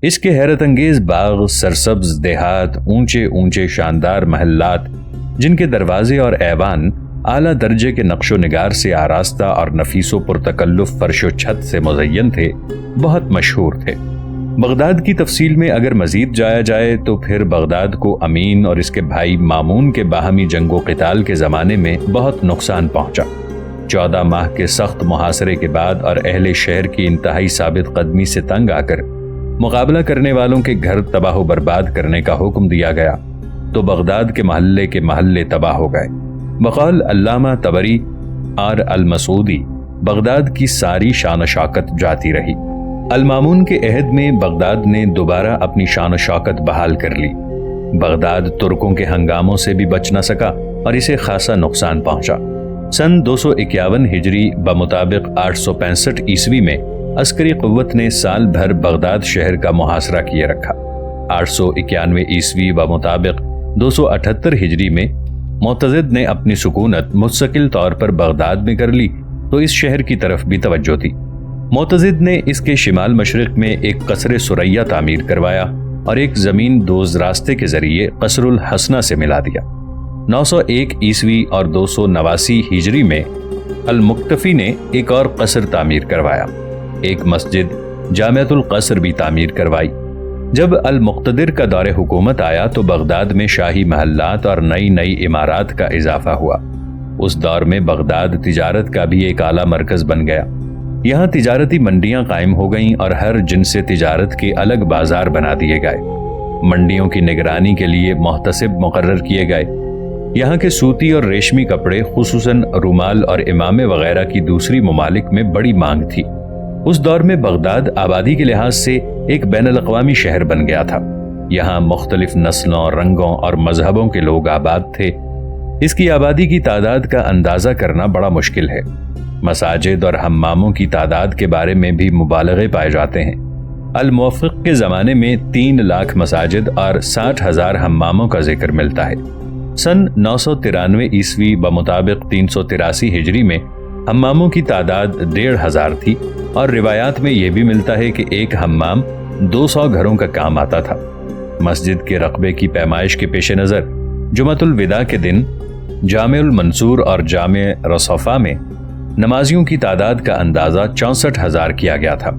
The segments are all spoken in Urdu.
اس کے حیرت انگیز باغ، سرسبز دیہات، اونچے اونچے شاندار محلات جن کے دروازے اور ایوان اعلیٰ درجے کے نقش و نگار سے آراستہ اور نفیس و پرتکلف فرش و چھت سے مزین تھے، بہت مشہور تھے۔ بغداد کی تفصیل میں اگر مزید جایا جائے تو پھر بغداد کو امین اور اس کے بھائی مامون کے باہمی جنگ و قتال کے زمانے میں بہت نقصان پہنچا۔ 14 ماہ کے سخت محاصرے کے بعد اور اہل شہر کی انتہائی ثابت قدمی سے تنگ آ کر مقابلہ کرنے والوں کے گھر تباہ و برباد کرنے کا حکم دیا گیا تو بغداد کے محلے تباہ ہو گئے۔ بقول علامہ طبری اور المسعودی، بغداد کی ساری شان و شوکت جاتی رہی۔ المامون کے عہد میں بغداد نے دوبارہ اپنی شان و شوکت بحال کر لی۔ بغداد ترکوں کے ہنگاموں سے بھی بچ نہ سکا اور اسے خاصا نقصان پہنچا۔ سن 251 ہجری بمطابق 865 عیسوی میں عسکری قوت نے سال بھر بغداد شہر کا محاصرہ کیے رکھا۔ 891 عیسوی بمطابق 278 ہجری میں معتضد نے اپنی سکونت مستقل طور پر بغداد میں کر لی تو اس شہر کی طرف بھی توجہ دی۔ معتضد نے اس کے شمال مشرق میں ایک قصر سریہ تعمیر کروایا اور ایک زمین دوز راستے کے ذریعے قصر الحسنہ سے ملا دیا۔ 901 عیسوی اور 289 ہجری میں المکتفی نے ایک اور قصر تعمیر کروایا۔ ایک مسجد جامعۃ القصر بھی تعمیر کروائی۔ جب المقتدر کا دور حکومت آیا تو بغداد میں شاہی محلات اور نئی عمارات کا اضافہ ہوا۔ اس دور میں بغداد تجارت کا بھی ایک اعلیٰ مرکز بن گیا۔ یہاں تجارتی منڈیاں قائم ہو گئیں اور ہر جنس تجارت کے الگ بازار بنا دیے گئے۔ منڈیوں کی نگرانی کے لیے محتسب مقرر کیے گئے۔ یہاں کے سوتی اور ریشمی کپڑے، خصوصاً رومال اور امامے وغیرہ کی دوسری ممالک میں بڑی مانگ تھی۔ اس دور میں بغداد آبادی کے لحاظ سے ایک بین الاقوامی شہر بن گیا تھا۔ یہاں مختلف نسلوں، رنگوں اور مذہبوں کے لوگ آباد تھے۔ اس کی آبادی کی تعداد کا اندازہ کرنا بڑا مشکل ہے۔ مساجد اور حماموں کی تعداد کے بارے میں بھی مبالغے پائے جاتے ہیں۔ الموفق کے زمانے میں 3 لاکھ مساجد اور 60,000 حماموں کا ذکر ملتا ہے۔ سن 993 عیسوی بمطابق 383 ہجری میں حماموں کی تعداد 1,500 تھی اور روایات میں یہ بھی ملتا ہے کہ ایک حمام 200 گھروں کا کام آتا تھا۔ مسجد کے رقبے کی پیمائش کے پیش نظر جمعۃ الوداع کے دن جامع المنصور اور جامع رصفہ میں نمازیوں کی تعداد کا اندازہ 64,000 کیا گیا تھا۔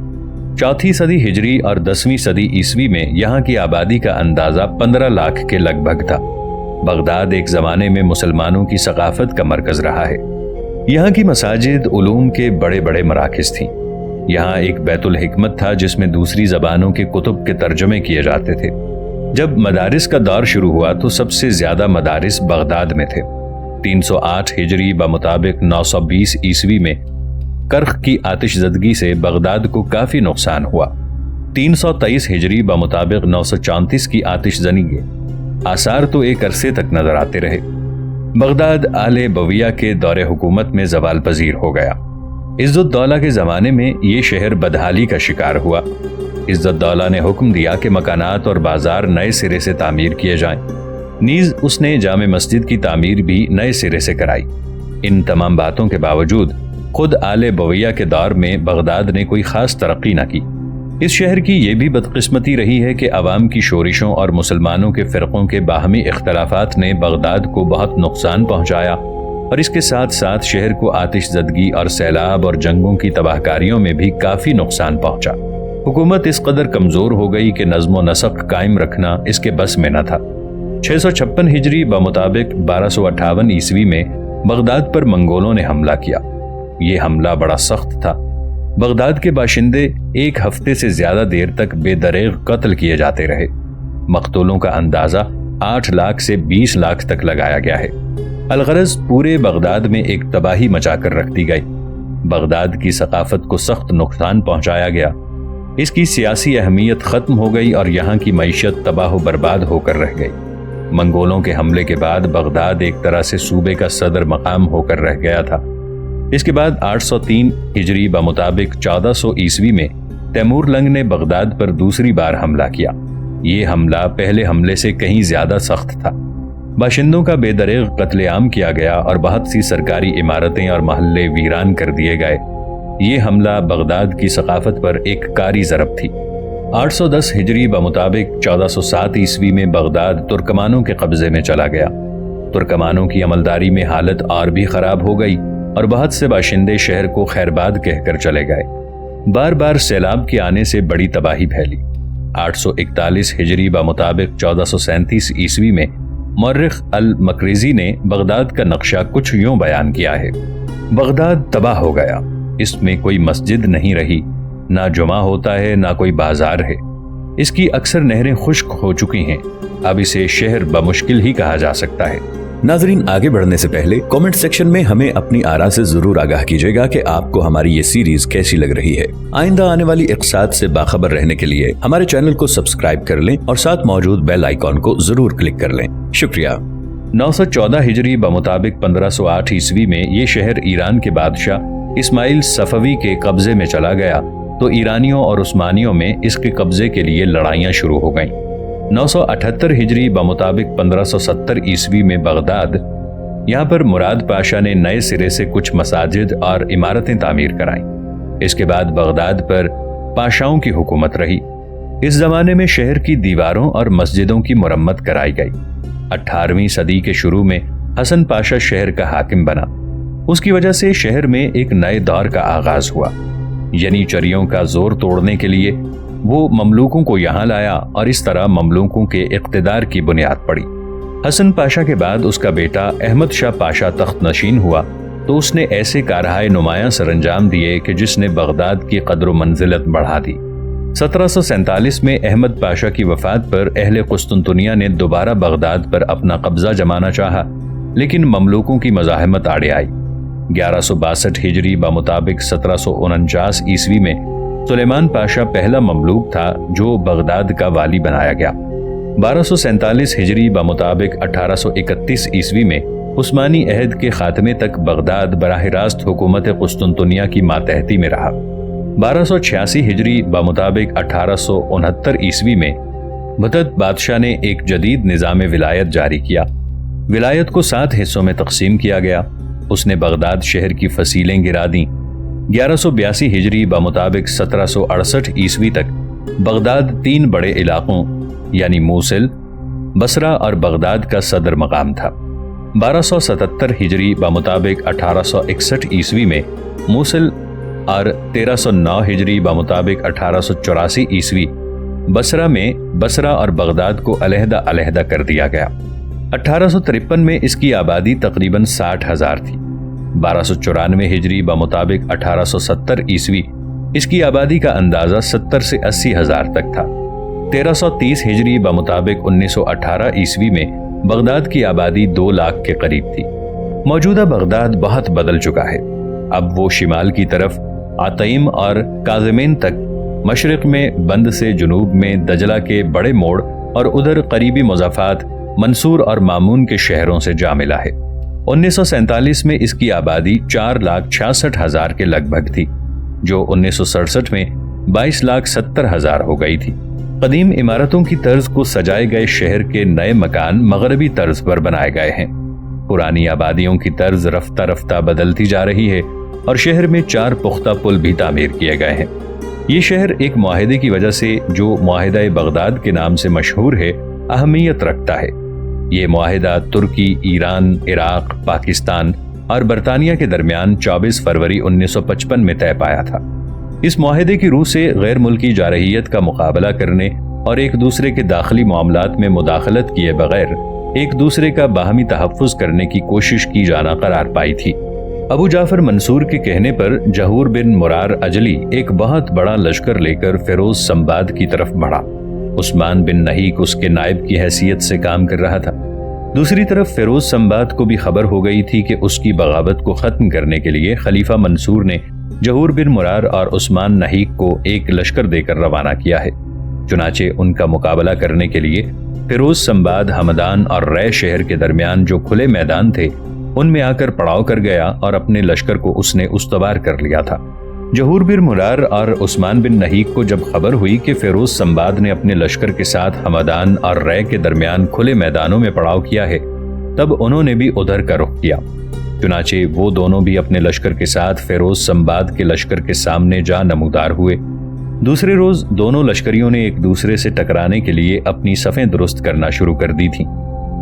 4 صدی ہجری اور 10ویں صدی عیسوی میں یہاں کی آبادی کا اندازہ 15 لاکھ کے لگ بھگ تھا۔ بغداد ایک زمانے میں مسلمانوں کی ثقافت کا مرکز رہا ہے۔ یہاں کی مساجد علوم کے بڑے بڑے مراکز تھیں۔ یہاں ایک بیت الحکمت تھا جس میں دوسری زبانوں کے کتب کے ترجمے کیے جاتے تھے۔ جب مدارس کا دور شروع ہوا تو سب سے زیادہ مدارس بغداد میں تھے۔ 308 ہجری بمطابق 920 عیسوی میں کرخ کی آتش زدگی سے بغداد کو کافی نقصان ہوا۔ 323 ہجری بمطابق 934 کی آتش زنی کے آثار تو ایک عرصے تک نظر آتے رہے۔ بغداد آل بویہ کے دور حکومت میں زوال پذیر ہو گیا۔ عزت الدولہ کے زمانے میں یہ شہر بدحالی کا شکار ہوا۔ عزت الدولہ نے حکم دیا کہ مکانات اور بازار نئے سرے سے تعمیر کیے جائیں۔ نیز اس نے جامع مسجد کی تعمیر بھی نئے سرے سے کرائی۔ ان تمام باتوں کے باوجود خود آل بویہ کے دور میں بغداد نے کوئی خاص ترقی نہ کی۔ اس شہر کی یہ بھی بدقسمتی رہی ہے کہ عوام کی شورشوں اور مسلمانوں کے فرقوں کے باہمی اختلافات نے بغداد کو بہت نقصان پہنچایا اور اس کے ساتھ ساتھ شہر کو آتش زدگی اور سیلاب اور جنگوں کی تباہ کاریوں میں بھی کافی نقصان پہنچا۔ حکومت اس قدر کمزور ہو گئی کہ نظم و نسق قائم رکھنا اس کے بس میں نہ تھا۔ 656 ہجری بمطابق 1258 عیسوی میں بغداد پر منگولوں نے حملہ کیا۔ یہ حملہ بڑا سخت تھا۔ بغداد کے باشندے 1 ہفتے سے زیادہ دیر تک بے دریغ قتل کیے جاتے رہے۔ مقتولوں کا اندازہ 8 لاکھ سے 20 لاکھ تک لگایا گیا ہے۔ الغرض پورے بغداد میں ایک تباہی مچا کر رکھ دی گئی۔ بغداد کی ثقافت کو سخت نقصان پہنچایا گیا۔ اس کی سیاسی اہمیت ختم ہو گئی اور یہاں کی معیشت تباہ و برباد ہو کر رہ گئی۔ منگولوں کے حملے کے بعد بغداد ایک طرح سے صوبے کا صدر مقام ہو کر رہ گیا تھا۔ اس کے بعد 803 ہجری بمطابق 1400 عیسوی میں تیمور لنگ نے بغداد پر دوسری بار حملہ کیا۔ یہ حملہ پہلے حملے سے کہیں زیادہ سخت تھا۔ باشندوں کا بے دریغ قتل عام کیا گیا اور بہت سی سرکاری عمارتیں اور محلے ویران کر دیے گئے۔ یہ حملہ بغداد کی ثقافت پر ایک کاری ضرب تھی۔ 810 ہجری بمطابق 1407 عیسوی میں بغداد ترکمانوں کے قبضے میں چلا گیا۔ ترکمانوں کی عملداری میں حالت اور بھی خراب ہو گئی اور بہت سے باشندے شہر کو خیرباد کہہ کر چلے گئے۔ بار بار سیلاب کے آنے سے بڑی تباہی پھیلی۔ 841 ہجری بمطابق 1437 عیسوی میں مورخ المقریزی نے بغداد کا نقشہ کچھ یوں بیان کیا ہے: بغداد تباہ ہو گیا، اس میں کوئی مسجد نہیں رہی، نہ جمعہ ہوتا ہے نہ کوئی بازار ہے، اس کی اکثر نہریں خشک ہو چکی ہیں، اب اسے شہر بمشکل ہی کہا جا سکتا ہے۔ ناظرین، آگے بڑھنے سے پہلے کامنٹ سیکشن میں ہمیں اپنی آراء سے ضرور آگاہ کیجیے گا کہ آپ کو ہماری یہ سیریز کیسی لگ رہی ہے۔ آئندہ آنے والی اقساط سے باخبر رہنے کے لیے ہمارے چینل کو سبسکرائب کر لیں اور ساتھ موجود بیل آئیکن کو ضرور کلک کر لیں۔ شکریہ۔ 914 ہجری بمطابق 1508 عیسوی میں یہ شہر ایران کے بادشاہ اسماعیل صفوی کے قبضے میں چلا گیا تو ایرانیوں اور عثمانیوں میں اس کے قبضے کے لیے لڑائیاں شروع ہو گئیں۔ 978 ہجری بمطابق 1570 عیسوی میں بغداد، یہاں پر مراد پاشا نے نئے سرے سے کچھ مساجد اور عمارتیں تعمیر کرائیں۔ اس کے بعد بغداد پر پاشاؤں کی حکومت رہی۔ اس زمانے میں شہر کی دیواروں اور مسجدوں کی مرمت کرائی گئی۔ 18ویں صدی کے شروع میں حسن پاشا شہر کا حاکم بنا۔ اس کی وجہ سے شہر میں ایک نئے دور کا آغاز ہوا، یعنی چریوں کا زور توڑنے کے لیے وہ مملوکوں کو یہاں لایا اور اس طرح مملوکوں کے اقتدار کی بنیاد پڑی۔ حسن پاشا کے بعد اس کا بیٹا احمد شاہ پاشا تخت نشین ہوا تو اس نے ایسے کارہائے نمایاں سر انجام دیے کہ جس نے بغداد کی قدر و منزلت بڑھا دی۔ 1747 میں احمد پاشا کی وفات پر اہل قسطنطنیہ نے دوبارہ بغداد پر اپنا قبضہ جمانا چاہا، لیکن مملوکوں کی مزاحمت آڑے آئی۔ 1162 ہجری بمطابق 1749 عیسوی میں سلیمان پاشا پہلا مملوک تھا جو بغداد کا والی بنایا گیا۔ 1247 ہجری بمطابق 1831 عیسوی میں عثمانی عہد کے خاتمے تک بغداد براہ راست حکومت قسطنطنیہ کی ماتحتی میں رہا۔ 1286 ہجری بمطابق 1869 عیسوی میں متعدد بادشاہ نے ایک جدید نظام ولایت جاری کیا۔ ولایت کو 7 حصوں میں تقسیم کیا گیا۔ اس نے بغداد شہر کی فصیلیں گرا دیں۔ 1182 ہجری بمطابق 1768 عیسوی تک بغداد 3 بڑے علاقوں یعنی موصل، بصرہ اور بغداد کا صدر مقام تھا۔ 1277 ہجری بمطابق 1861 عیسوی میں موصل اور 1309 ہجری بمطابق 1884 عیسوی بصرہ میں بصرہ اور بغداد کو علیحدہ علیحدہ کر دیا گیا۔ 1853 میں اس کی آبادی تقریباً 60,000 تھی۔ 1294 ہجری بمطابق 1870 عیسوی اس کی آبادی کا اندازہ 70 سے 80,000 تک تھا۔ 1330 ہجری بمطابق 1918 عیسوی میں بغداد کی آبادی 2 لاکھ کے قریب تھی۔ موجودہ بغداد بہت بدل چکا ہے۔ اب وہ شمال کی طرف عطیم اور کاظمین تک، مشرق میں بند سے جنوب میں دجلہ کے بڑے موڑ اور ادھر قریبی مضافات منصور اور مامون کے شہروں سے جا ملا ہے۔ 1947 میں اس کی آبادی 4,66,000 کے لگ بھگ تھی، جو 1967 میں 22,70,000 ہو گئی تھی۔ قدیم عمارتوں کی طرز کو سجائے گئے شہر کے نئے مکان مغربی طرز پر بنائے گئے ہیں۔ پرانی آبادیوں کی طرز رفتہ رفتہ بدلتی جا رہی ہے اور شہر میں 4 پختہ پل بھی تعمیر کیے گئے ہیں۔ یہ شہر ایک معاہدے کی وجہ سے جو معاہدہ بغداد کے نام سے مشہور ہے اہمیت رکھتا ہے۔ یہ معاہدہ ترکی، ایران، عراق، پاکستان اور برطانیہ کے درمیان 24 فروری 1955 میں طے پایا تھا۔ اس معاہدے کی روح سے غیر ملکی جارحیت کا مقابلہ کرنے اور ایک دوسرے کے داخلی معاملات میں مداخلت کیے بغیر ایک دوسرے کا باہمی تحفظ کرنے کی کوشش کی جانا قرار پائی تھی۔ ابو جعفر منصور کے کہنے پر جہور بن مرار اجلی ایک بہت بڑا لشکر لے کر فیروز سمباد کی طرف بڑھا۔ عثمان بن نہیک اس کے نائب کی حیثیت سے کام کر رہا تھا۔ دوسری طرف فیروز سمباد کو بھی خبر ہو گئی تھی کہ اس کی بغاوت کو ختم کرنے کے لیے خلیفہ منصور نے جہور بن مرار اور عثمان نہیک کو ایک لشکر دے کر روانہ کیا ہے۔ چنانچہ ان کا مقابلہ کرنے کے لیے فیروز سمباد ہمدان اور رے شہر کے درمیان جو کھلے میدان تھے ان میں آ کر پڑاؤ کر گیا اور اپنے لشکر کو اس نے استوار کر لیا تھا۔ جہور بن مرار اور عثمان بن نہیک کو جب خبر ہوئی کہ فیروز سمباد نے اپنے لشکر کے ساتھ ہمدان اور رے کے درمیان کھلے میدانوں میں پڑاؤ کیا ہے، تب انہوں نے بھی ادھر کا رخ کیا۔ چنانچہ وہ دونوں بھی اپنے لشکر کے ساتھ فیروز سمباد کے لشکر کے سامنے جا نمودار ہوئے۔ دوسرے روز دونوں لشکریوں نے ایک دوسرے سے ٹکرانے کے لیے اپنی صفیں درست کرنا شروع کر دی تھیں۔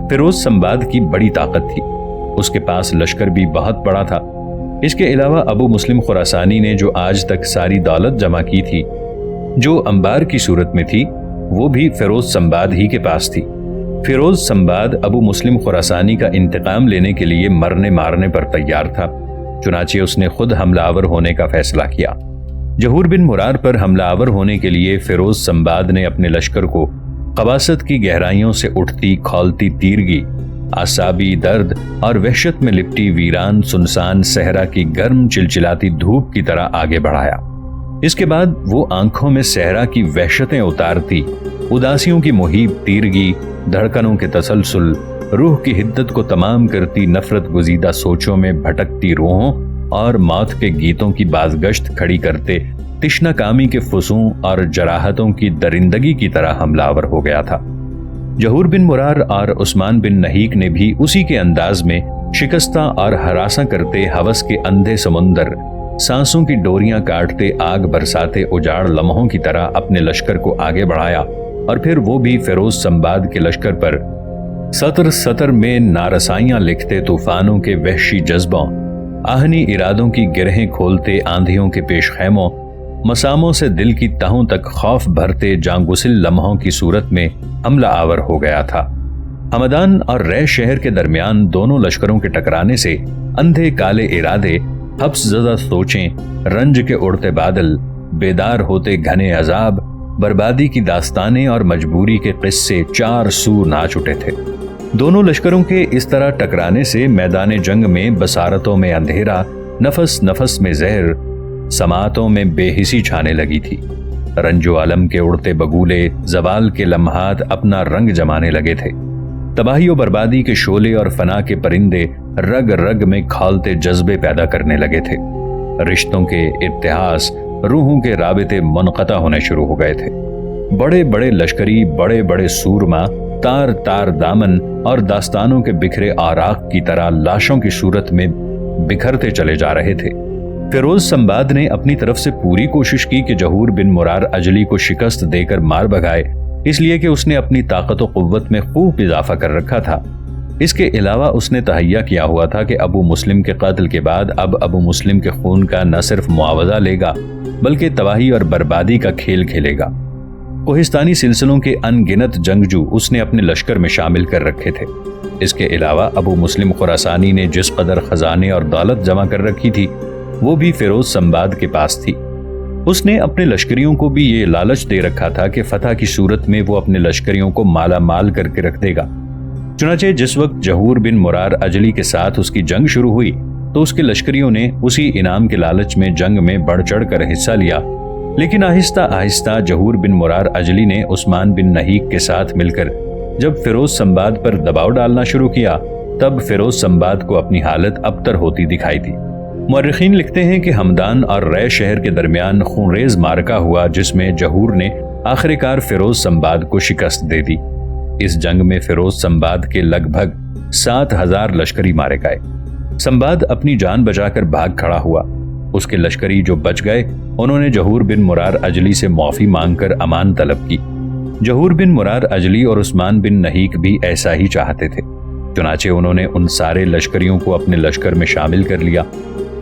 فیروز سنباد کی بڑی طاقت تھی، اس کے پاس لشکر بھی بہت بڑا تھا۔ اس کے علاوہ ابو مسلم خراسانی نے جو آج تک ساری دولت جمع کی تھی، جو انبار کی صورت میں تھی، وہ بھی فیروز سنباد ہی کے پاس تھی۔ فیروز سنباد ابو مسلم خراسانی کا انتقام لینے کے لیے مرنے مارنے پر تیار تھا، چنانچہ اس نے خود حملہ آور ہونے کا فیصلہ کیا۔ جہور بن مرار پر حملہ آور ہونے کے لیے فیروز سنباد نے اپنے لشکر کو قباست کی گہرائیوں سے اٹھتی کھولتی تیرگی، اعصابی درد اور وحشت میں لپٹی ویران سنسان صحرا کی گرم چلچلاتی دھوپ کی طرح آگے بڑھایا۔ اس کے بعد وہ آنکھوں میں صحرا کی وحشتیں اتارتی، اداسیوں کی محیب تیرگی، دھڑکنوں کے تسلسل، روح کی حدت کو تمام کرتی نفرت گزیدہ سوچوں میں بھٹکتی روحوں اور موت کے گیتوں کی بازگشت کھڑی کرتے تشنہ کامی کے فسوں اور جراحتوں کی درندگی کی طرح حملہ آور ہو گیا تھا۔ جہور بن مرار اور عثمان بن نہیک نے بھی اسی کے انداز میں شکستہ اور ہراساں کرتے ہوس کے اندھے سمندر، سانسوں کی ڈوریاں کاٹتے آگ برساتے اجاڑ لمحوں کی طرح اپنے لشکر کو آگے بڑھایا، اور پھر وہ بھی فیروز سنباد کے لشکر پر سطر سطر میں نارسائیاں لکھتے طوفانوں کے وحشی جذبوں، آہنی ارادوں کی گرہیں کھولتے آندھیوں کے پیش خیموں، مساموں سے دل کی تہوں تک خوف بھرتے جانگسل لمحوں کی صورت میں حملہ آور ہو گیا تھا۔ ہمدان اور ریش شہر کے درمیان دونوں لشکروں کے ٹکرانے سے اندھے کالے ارادے، حبس زدہ سوچیں، رنج کے اڑتے بادل، بیدار ہوتے گھنے عذاب، بربادی کی داستانیں اور مجبوری کے قصے چار سو ناچ اٹھے تھے۔ دونوں لشکروں کے اس طرح ٹکرانے سے میدان جنگ میں بصارتوں میں اندھیرا، نفس نفس میں زہر، سماعتوں میں بے حسی چھانے لگی تھی۔ رنج و علم کے اڑتے بگولے، زوال کے لمحات اپنا رنگ جمانے لگے تھے۔ تباہی و بربادی کے شعلے اور فنا کے پرندے رگ رگ میں کھولتے جذبے پیدا کرنے لگے تھے۔ رشتوں کے اتحاس، روحوں کے رابطے منقطع ہونے شروع ہو گئے تھے۔ بڑے بڑے لشکری، بڑے بڑے سورما، تار تار دامن اور داستانوں کے بکھرے آراق کی طرح لاشوں کی صورت میں بکھرتے چلے جا رہے تھے۔ فیروز سنباد نے اپنی طرف سے پوری کوشش کی کہ جہور بن مرار اجلی کو شکست دے کر مار بھگائے، اس لیے کہ اس نے اپنی طاقت و قوت میں خوب اضافہ کر رکھا تھا۔ اس کے علاوہ اس نے تہیہ کیا ہوا تھا کہ ابو مسلم کے قتل کے بعد اب ابو مسلم کے خون کا نہ صرف معاوضہ لے گا بلکہ تباہی اور بربادی کا کھیل کھیلے گا۔ کوہستانی سلسلوں کے ان گنت جنگجو اس نے اپنے لشکر میں شامل کر رکھے تھے۔ اس کے علاوہ ابو مسلم خراسانی نے جس قدر خزانے اور دولت جمع کر رکھی تھی وہ بھی فیروز سنباد کے پاس تھی۔ اس نے اپنے لشکریوں کو بھی یہ لالچ دے رکھا تھا کہ فتح کی صورت میں وہ اپنے لشکریوں کو مالا مال کر کے رکھ دے گا۔ چنانچہ جس وقت جہور بن مرار اجلی کے ساتھ اس کی جنگ شروع ہوئی تو اس کے لشکریوں نے اسی انعام کے لالچ میں جنگ میں بڑھ چڑھ کر حصہ لیا، لیکن آہستہ آہستہ جہور بن مرار اجلی نے عثمان بن نہیک کے ساتھ مل کر جب فیروز سنباد پر دباؤ ڈالنا شروع کیا تب فیروز سنباد کو اپنی حالت ابتر ہوتی دکھائی دی۔ مورخین لکھتے ہیں کہ ہمدان اور ری شہر کے درمیان خونریز معرکہ ہوا جس میں جہور نے آخر کار فیروز سنباد کو شکست دے دی۔ اس جنگ میں فیروز سنباد کے لگ بھگ 7000 لشکری مارے گئے۔ سنباد اپنی جان بچا کر بھاگ کھڑا ہوا۔ اس کے لشکری جو بچ گئے انہوں نے جہور بن مرار اجلی سے معافی مانگ کر امان طلب کی۔ جہور بن مرار اجلی اور عثمان بن نہیک بھی ایسا ہی چاہتے تھے، چنانچہ انہوں نے ان سارے لشکریوں کو اپنے لشکر میں شامل کر لیا۔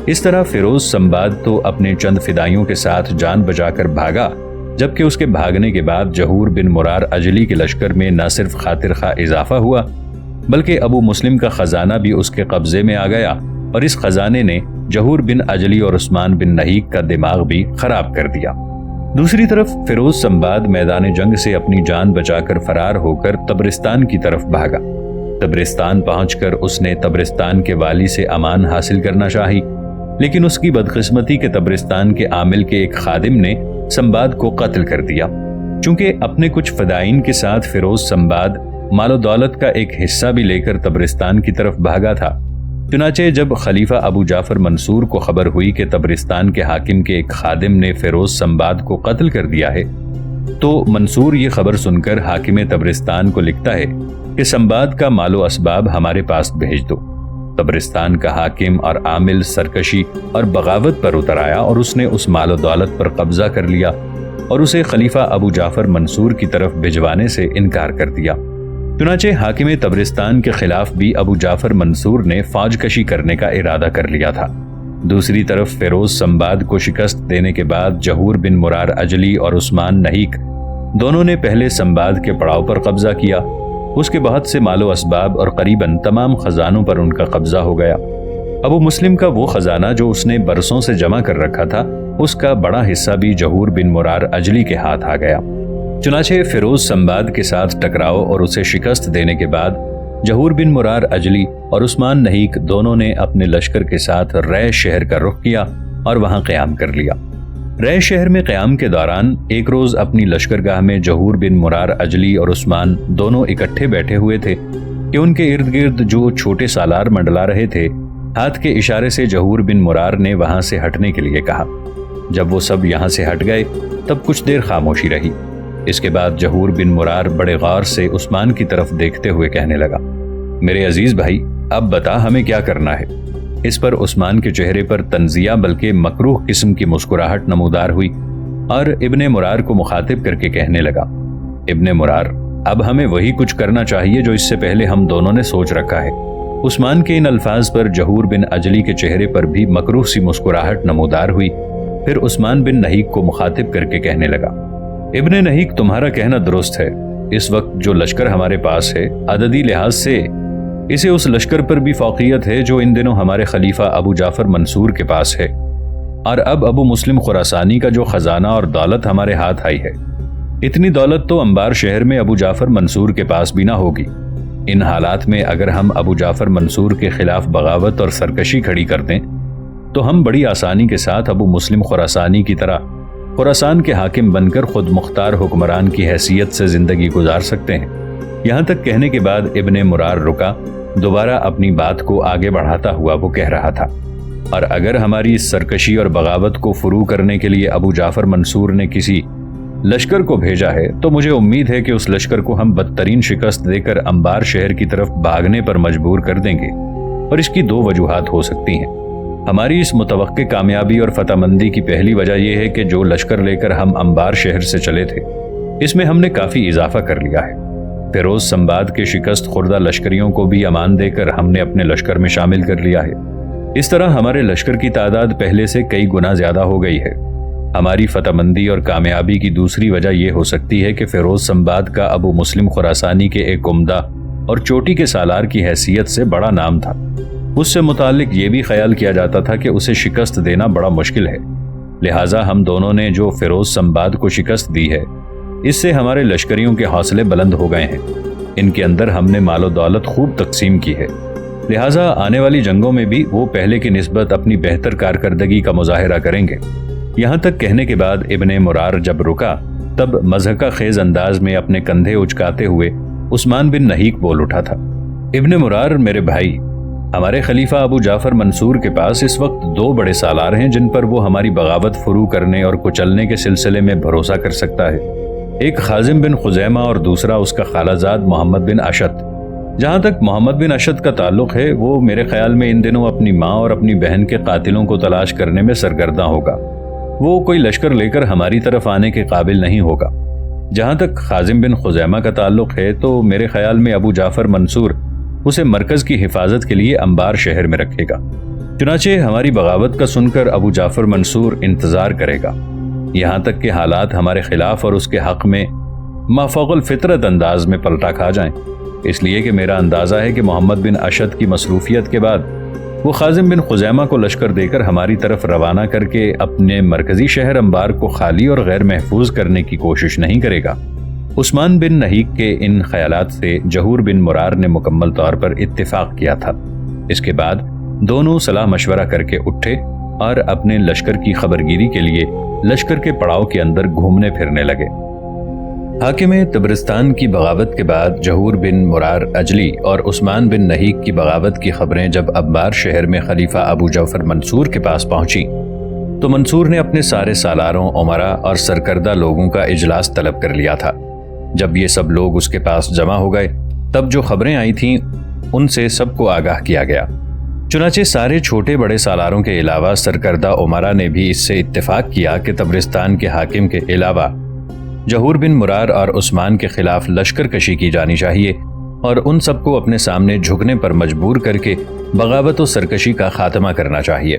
اس طرح فیروز سنباد تو اپنے چند فدائیوں کے ساتھ جان بچا کر بھاگا، جبکہ اس کے بھاگنے کے بعد جہور بن مرار اجلی کے لشکر میں نہ صرف خاطر خواہ اضافہ ہوا بلکہ ابو مسلم کا خزانہ بھی اس کے قبضے میں آ گیا، اور اس خزانے نے جہور بن اجلی اور عثمان بن نہیک کا دماغ بھی خراب کر دیا۔ دوسری طرف فیروز سنباد میدان جنگ سے اپنی جان بچا کر فرار ہو کر تبرستان کی طرف بھاگا۔ تبرستان پہنچ کر اس نے تبرستان کے والی سے امان حاصل کرنا چاہی، لیکن اس کی بدقسمتی کے تبرستان کے عامل کے ایک خادم نے سنباد کو قتل کر دیا۔ چونکہ اپنے کچھ فدائین کے ساتھ فیروز سنباد مال و دولت کا ایک حصہ بھی لے کر تبرستان کی طرف بھاگا تھا، چنانچہ جب خلیفہ ابو جعفر منصور کو خبر ہوئی کہ تبرستان کے حاکم کے ایک خادم نے فیروز سنباد کو قتل کر دیا ہے تو منصور یہ خبر سن کر حاکم تبرستان کو لکھتا ہے کہ سنباد کا مال و اسباب ہمارے پاس بھیج دو۔ تبرستان کا حاکم اور عامل سرکشی اور بغاوت پر اتر آیا اور اس نے اس مال و دولت پر قبضہ کر لیا اور اسے خلیفہ ابو جعفر منصور کی طرف بھجوانے سے انکار کر دیا۔ چنانچہ حاکم تبرستان کے خلاف بھی ابو جعفر منصور نے فوج کشی کرنے کا ارادہ کر لیا تھا۔ دوسری طرف فیروز سمباد کو شکست دینے کے بعد جہور بن مرار اجلی اور عثمان نہیک دونوں نے پہلے سمباد کے پڑاؤ پر قبضہ کیا۔ اس کے بہت سے مال و اسباب اور قریباً تمام خزانوں پر ان کا قبضہ ہو گیا۔ ابو مسلم کا وہ خزانہ جو اس نے برسوں سے جمع کر رکھا تھا، اس کا بڑا حصہ بھی جہور بن مرار اجلی کے ہاتھ آ گیا۔ چنانچہ فیروز سمباد کے ساتھ ٹکراؤ اور اسے شکست دینے کے بعد جہور بن مرار اجلی اور عثمان نہیک دونوں نے اپنے لشکر کے ساتھ رے شہر کا رخ کیا اور وہاں قیام کر لیا۔ رے شہر میں قیام کے دوران ایک روز اپنی لشکرگاہ میں جہور بن مرار اجلی اور عثمان دونوں اکٹھے بیٹھے ہوئے تھے کہ ان کے ارد گرد جو چھوٹے سالار منڈلا رہے تھے، ہاتھ کے اشارے سے جہور بن مرار نے وہاں سے ہٹنے کے لیے کہا۔ جب وہ سب یہاں سے ہٹ گئے تب کچھ دیر خاموشی رہی۔ اس کے بعد جہور بن مرار بڑے غور سے عثمان کی طرف دیکھتے ہوئے کہنے لگا، میرے عزیز بھائی، اب بتا ہمیں کیا کرنا ہے۔ اس پر عثمان کے چہرے پر تنزیہ بلکہ مکروہ قسم کی مسکراہٹ نمودار ہوئی اور ابن مرار کو مخاطب کر کے کہنے لگا، ابن مرار، اب ہمیں وہی کچھ کرنا چاہیے جو اس سے پہلے ہم دونوں نے سوچ رکھا ہے۔ عثمان کے ان الفاظ پر جہور بن اجلی کے چہرے پر بھی مکروہ سی مسکراہٹ نمودار ہوئی۔ پھر عثمان بن نہیک کو مخاطب کر کے کہنے لگا، ابن نہیک، تمہارا کہنا درست ہے۔ اس وقت جو لشکر ہمارے پاس ہے، عددی لحاظ سے اسے اس لشکر پر بھی فوقیت ہے جو ان دنوں ہمارے خلیفہ ابو جعفر منصور کے پاس ہے، اور اب ابو مسلم خراسانی کا جو خزانہ اور دولت ہمارے ہاتھ آئی ہے، اتنی دولت تو انبار شہر میں ابو جعفر منصور کے پاس بھی نہ ہوگی۔ ان حالات میں اگر ہم ابو جعفر منصور کے خلاف بغاوت اور سرکشی کھڑی کر دیں تو ہم بڑی آسانی کے ساتھ ابو مسلم خراسانی کی طرح خراسان کے حاکم بن کر خود مختار حکمران کی حیثیت سے زندگی گزار سکتے ہیں۔ یہاں تک کہنے کے بعد ابن مرار رکا، دوبارہ اپنی بات کو آگے بڑھاتا ہوا وہ کہہ رہا تھا، اور اگر ہماری اس سرکشی اور بغاوت کو فروغ کرنے کے لیے ابو جعفر منصور نے کسی لشکر کو بھیجا ہے تو مجھے امید ہے کہ اس لشکر کو ہم بدترین شکست دے کر انبار شہر کی طرف بھاگنے پر مجبور کر دیں گے، اور اس کی دو وجوہات ہو سکتی ہیں۔ ہماری اس متوقع کامیابی اور فتح مندی کی پہلی وجہ یہ ہے کہ جو لشکر لے کر ہم انبار شہر سے چلے تھے، اس میں ہم نے کافی اضافہ کر لیا ہے۔ فیروز سمباد کے شکست خوردہ لشکریوں کو بھی امان دے کر ہم نے اپنے لشکر میں شامل کر لیا ہے۔ اس طرح ہمارے لشکر کی تعداد پہلے سے کئی گنا زیادہ ہو گئی ہے۔ ہماری فتح مندی اور کامیابی کی دوسری وجہ یہ ہو سکتی ہے کہ فیروز سمباد کا ابو مسلم خراسانی کے ایک عمدہ اور چوٹی کے سالار کی حیثیت سے بڑا نام تھا۔ اس سے متعلق یہ بھی خیال کیا جاتا تھا کہ اسے شکست دینا بڑا مشکل ہے، لہٰذا ہم دونوں نے جو فیروز سمباد کو شکست دی ہے، اس سے ہمارے لشکریوں کے حوصلے بلند ہو گئے ہیں۔ ان کے اندر ہم نے مال و دولت خوب تقسیم کی ہے، لہٰذا آنے والی جنگوں میں بھی وہ پہلے کی نسبت اپنی بہتر کارکردگی کا مظاہرہ کریں گے۔ یہاں تک کہنے کے بعد ابن مرار جب رکا تب مضحکہ خیز انداز میں اپنے کندھے اچکاتے ہوئے عثمان بن نہیک بول اٹھا تھا، ابن مرار میرے بھائی، ہمارے خلیفہ ابو جعفر منصور کے پاس اس وقت دو بڑے سالار ہیں جن پر وہ ہماری بغاوت فروغ کرنے اور کچلنے کے سلسلے میں بھروسہ کر سکتا ہے۔ ایک خازم بن خزیمہ اور دوسرا اس کا خالہ زاد محمد بن اشد۔ جہاں تک محمد بن اشد کا تعلق ہے، وہ میرے خیال میں ان دنوں اپنی ماں اور اپنی بہن کے قاتلوں کو تلاش کرنے میں سرگرداں ہوگا۔ وہ کوئی لشکر لے کر ہماری طرف آنے کے قابل نہیں ہوگا۔ جہاں تک خازم بن خزیمہ کا تعلق ہے تو میرے خیال میں ابو جعفر منصور اسے مرکز کی حفاظت کے لیے انبار شہر میں رکھے گا۔ چنانچہ ہماری بغاوت کا سن کر ابو جعفر منصور انتظار کرے گا یہاں تک کہ حالات ہمارے خلاف اور اس کے حق میں مافوق الفطرت انداز میں پلٹا کھا جائیں۔ اس لیے کہ میرا اندازہ ہے کہ محمد بن اشد کی مصروفیت کے بعد وہ خازم بن خزیمہ کو لشکر دے کر ہماری طرف روانہ کر کے اپنے مرکزی شہر انبار کو خالی اور غیر محفوظ کرنے کی کوشش نہیں کرے گا۔ عثمان بن نہیک کے ان خیالات سے جہور بن مرار نے مکمل طور پر اتفاق کیا تھا۔ اس کے بعد دونوں صلاح مشورہ کر کے اٹھے اور اپنے لشکر کی خبرگیری کے لیے لشکر کے پڑاؤ کے اندر گھومنے پھرنے لگے۔ حاکم تبرستان کی بغاوت کے بعد جہور بن مرار اجلی اور عثمان بن نہیک کی بغاوت کی خبریں جب انبار شہر میں خلیفہ ابو جعفر منصور کے پاس پہنچی تو منصور نے اپنے سارے سالاروں، امرا اور سرکردہ لوگوں کا اجلاس طلب کر لیا تھا۔ جب یہ سب لوگ اس کے پاس جمع ہو گئے تب جو خبریں آئی تھیں ان سے سب کو آگاہ کیا گیا۔ چنانچہ سارے چھوٹے بڑے سالاروں کے علاوہ سرکردہ امرا نے بھی اس سے اتفاق کیا کہ تبرستان کے حاکم کے علاوہ جہور بن مرار اور عثمان کے خلاف لشکر کشی کی جانی چاہیے اور ان سب کو اپنے سامنے جھکنے پر مجبور کر کے بغاوت و سرکشی کا خاتمہ کرنا چاہیے۔